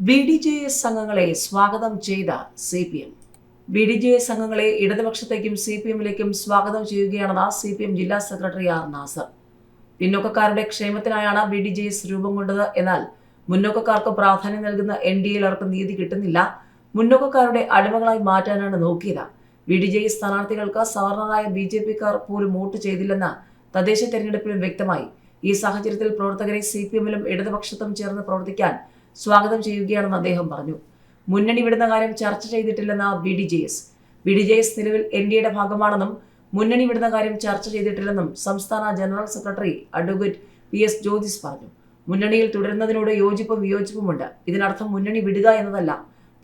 ബി.ഡി.ജെ.എസ് അംഗങ്ങളെ സ്വാഗതം ചെയ്ത CPM. ബി.ഡി.ജെ.എസ് അംഗങ്ങളെ ഇടതുപക്ഷത്തേക്കും CPM-ലേക്കും സ്വാഗതം ചെയ്യുകയാണെന്ന് CPM ജില്ലാ സെക്രട്ടറി ആർ നാസർ. പിന്നോക്കക്കാരുടെ ക്ഷേമത്തിനായാണ് ബി.ഡി.ജെ.എസ് രൂപം കൊണ്ടത്. എന്നാൽ മുന്നോക്കക്കാർക്ക് പ്രാധാന്യം നൽകുന്ന NDA അവർക്ക് നീതി കിട്ടുന്നില്ല. മുന്നോക്കക്കാരുടെ അടിമകളായി മാറ്റാനാണ് നോക്കിയത്. ബി.ഡി.ജെ.എസ് സ്ഥാനാർത്ഥികൾക്ക് സവർണരായ BJP-ക്കാർ പോലും വോട്ട് ചെയ്തില്ലെന്ന് തദ്ദേശ തെരഞ്ഞെടുപ്പിലും വ്യക്തമായി. ഈ സാഹചര്യത്തിൽ പ്രവർത്തകരെ CPM-ലും ഇടതുപക്ഷത്തും ചേർന്ന് പ്രവർത്തിക്കാൻ സ്വാഗതം ചെയ്യുകയാണെന്ന് അദ്ദേഹം പറഞ്ഞു. മുന്നണി വിടുന്ന കാര്യം ചർച്ച ചെയ്തിട്ടില്ലെന്ന് ബി.ഡി.ജെ.എസ് നിലവിൽ NDA ഭാഗമാണെന്നും മുന്നണി വിടുന്ന കാര്യം ചർച്ച ചെയ്തിട്ടില്ലെന്നും സംസ്ഥാന general secretary advocate PS Jyothis പറഞ്ഞു. മുന്നണിയിൽ തുടരുന്നതിനോട് യോജിപ്പും വിയോജിപ്പുമുണ്ട്. ഇതിനർത്ഥം മുന്നണി വിടുക എന്നതല്ല.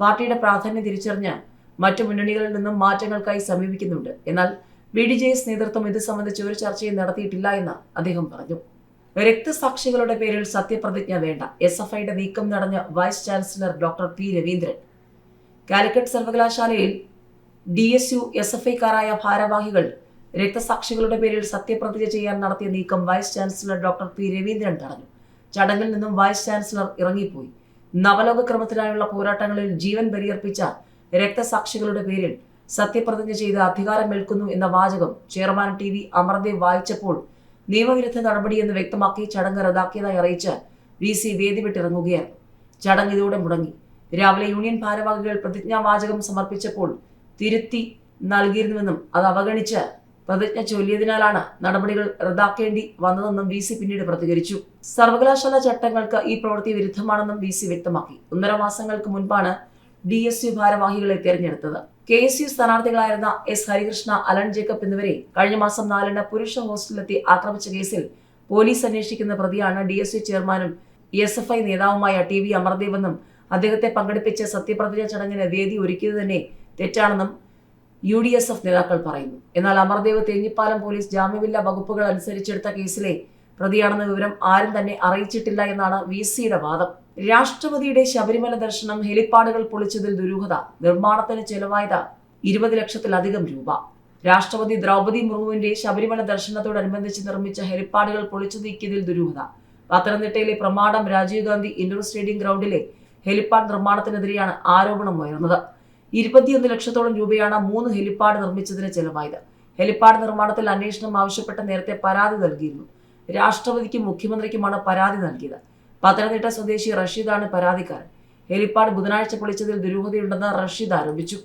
പാർട്ടിയുടെ പ്രാധാന്യം തിരിച്ചറിഞ്ഞ് മറ്റു മുന്നണികളിൽ നിന്നും മാറ്റങ്ങൾക്കായി സമീപിക്കുന്നുണ്ട്. എന്നാൽ ബി.ഡി.ജെ.എസ് നേതൃത്വം ഇത് സംബന്ധിച്ച് ഒരു ചർച്ചയും നടത്തിയിട്ടില്ല എന്ന് അദ്ദേഹം പറഞ്ഞു. രക്തസാക്ഷികളുടെ പേരിൽ സത്യപ്രതിജ്ഞ വേണ്ട. SFIയുടെ നീക്കം തടഞ്ഞ vice chancellor doctor P. Raveendran. Calicut സർവകലാശാലയിൽ DSU SFIക്കാരായ ഭാരവാഹികൾ രക്തസാക്ഷികളുടെ പേരിൽ സത്യപ്രതിജ്ഞ ചെയ്യാൻ നടത്തിയ നീക്കം vice chancellor doctor P. Raveendran തടഞ്ഞു. ചടങ്ങിൽ നിന്നും വൈസ് ചാൻസലർ ഇറങ്ങിപ്പോയി. നവലോക ക്രമത്തിനായുള്ള പോരാട്ടങ്ങളിൽ ജീവൻ ബലിയർപ്പിച്ച രക്തസാക്ഷികളുടെ പേരിൽ സത്യപ്രതിജ്ഞ ചെയ്ത് അധികാരമേൽക്കുന്നു എന്ന വാചകം ചെയർമാൻ TV അമർദേവ് വായിച്ചപ്പോൾ നിയമവിരുദ്ധ നടപടിയെന്ന് വ്യക്തമാക്കി ചടങ്ങ് റദ്ദാക്കിയതായി അറിയിച്ച് VC വേദി വിട്ടിറങ്ങുകയായിരുന്നു. ചടങ്ങ് ഇതോടെ മുടങ്ങി. രാവിലെ യൂണിയൻ ഭാരവാഹികൾ പ്രതിജ്ഞാവാചകം സമർപ്പിച്ചപ്പോൾ തിരുത്തി നൽകിയിരുന്നുവെന്നും അത് അവഗണിച്ച് പ്രതിജ്ഞ ചൊല്ലിയതിനാലാണ് നടപടികൾ റദ്ദാക്കേണ്ടി വന്നതെന്നും VC പിന്നീട് പ്രതികരിച്ചു. സർവകലാശാല ചട്ടങ്ങൾക്ക് ഈ പ്രവൃത്തി വിരുദ്ധമാണെന്നും VC വ്യക്തമാക്കി. 1.5 മാസങ്ങൾക്ക് മുൻപാണ് DSU ഭാരവാഹികളെ തെരഞ്ഞെടുത്തത്. KSU സ്ഥാനാർത്ഥികളായിരുന്ന S. ഹരികൃഷ്ണ, അലൻ ജേക്കബ് എന്നിവരെ കഴിഞ്ഞ മാസം 4-ന് പുരുഷ ഹോസ്റ്റലിലെത്തി ആക്രമിച്ച കേസിൽ പോലീസ് അന്വേഷിക്കുന്ന പ്രതിയാണ് DSU ചെയർമാനും SFI നേതാവുമായ TV അമർദേവ് എന്നും അദ്ദേഹത്തെ പങ്കെടുപ്പിച്ച് സത്യപ്രതിജ്ഞ ചടങ്ങിന് വേദി ഒരുക്കിയത് തന്നെ തെറ്റാണെന്നും UDSF നേതാക്കൾ പറയുന്നു. എന്നാൽ അമർദേവ് തേഞ്ഞിപ്പാലം പോലീസ് ജാമ്യമില്ലാ വകുപ്പുകൾ അനുസരിച്ചെടുത്ത കേസിലെ പ്രതിയാണെന്ന വിവരം ആരും തന്നെ അറിയിച്ചിട്ടില്ല എന്നാണ് VCയുടെ വാദം. രാഷ്ട്രപതിയുടെ ശബരിമല ദർശനം ഹെലിപ്പാഡുകൾ പൊളിച്ചതിൽ ദുരൂഹത. നിർമ്മാണത്തിന് ചെലവായത് 20 ലക്ഷത്തിലധികം രൂപ. രാഷ്ട്രപതി ദ്രൗപദി മുർമുവിന്റെ ശബരിമല ദർശനത്തോടനുബന്ധിച്ച് നിർമ്മിച്ച ഹെലിപ്പാഡുകൾ പൊളിച്ചു നീക്കിയതിൽ ദുരൂഹത. പത്തനംതിട്ടയിലെ പ്രമാടം രാജീവ് ഗാന്ധി ഇൻഡോർ സ്റ്റേഡിയം ഗ്രൗണ്ടിലെ ഹെലിപ്പാഡ് നിർമ്മാണത്തിനെതിരെയാണ് ആരോപണം ഉയർന്നത്. 21 ലക്ഷത്തോളം രൂപയാണ് 3 ഹെലിപ്പാഡ് നിർമ്മിച്ചതിന് ചെലവായത്. ഹെലിപ്പാഡ് നിർമ്മാണത്തിൽ അന്വേഷണം ആവശ്യപ്പെട്ട് നേരത്തെ പരാതി നൽകിയിരുന്നു. രാഷ്ട്രപതിക്കും മുഖ്യമന്ത്രിക്കുമാണ് പരാതി നൽകിയത്. പത്തനംതിട്ട സ്വദേശി റഷീദാണ് പരാതിക്കാരൻ. ഹെലിപ്പാഡ് ബുധനാഴ്ച പൊളിച്ചതിൽ ദുരൂഹതയുണ്ടെന്ന് റഷീദ് ആരോപിച്ചു.